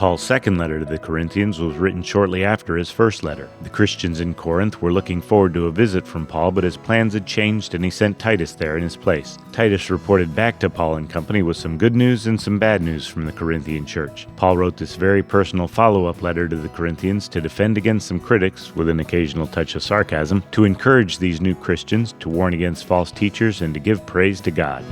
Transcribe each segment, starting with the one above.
Paul's second letter to the Corinthians was written shortly after his first letter. The Christians in Corinth were looking forward to a visit from Paul, but his plans had changed and he sent Titus there in his place. Titus reported back to Paul and company with some good news and some bad news from the Corinthian church. Paul wrote this very personal follow-up letter to the Corinthians to defend against some critics, with an occasional touch of sarcasm, to encourage these new Christians, to warn against false teachers, and to give praise to God.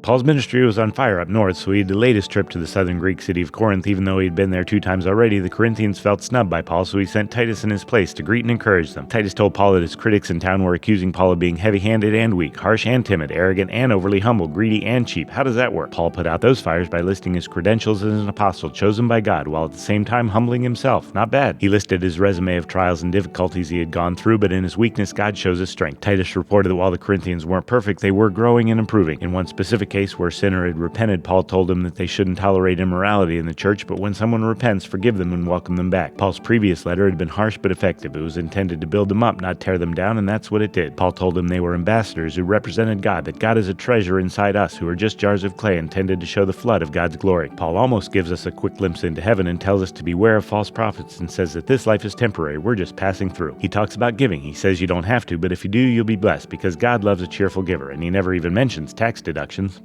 Paul's ministry was on fire up north, so he delayed his trip to the southern Greek city of Corinth. Even though he had been there 2 times already, the Corinthians felt snubbed by Paul, so he sent Titus in his place to greet and encourage them. Titus told Paul that his critics in town were accusing Paul of being heavy-handed and weak, harsh and timid, arrogant and overly humble, greedy and cheap. How does that work? Paul put out those fires by listing his credentials as an apostle chosen by God, while at the same time humbling himself. Not bad. He listed his resume of trials and difficulties he had gone through, but in his weakness, God shows his strength. Titus reported that while the Corinthians weren't perfect, they were growing and improving. In one specific case where a sinner had repented, Paul told them that they shouldn't tolerate immorality in the church, but when someone repents, forgive them and welcome them back. Paul's previous letter had been harsh but effective. It was intended to build them up, not tear them down, and that's what it did. Paul told them they were ambassadors who represented God, that God is a treasure inside us who are just jars of clay intended to show the flood of God's glory. Paul almost gives us a quick glimpse into heaven and tells us to beware of false prophets and says that this life is temporary, we're just passing through. He talks about giving. He says you don't have to, but if you do, you'll be blessed because God loves a cheerful giver, and he never even mentions tax deductions.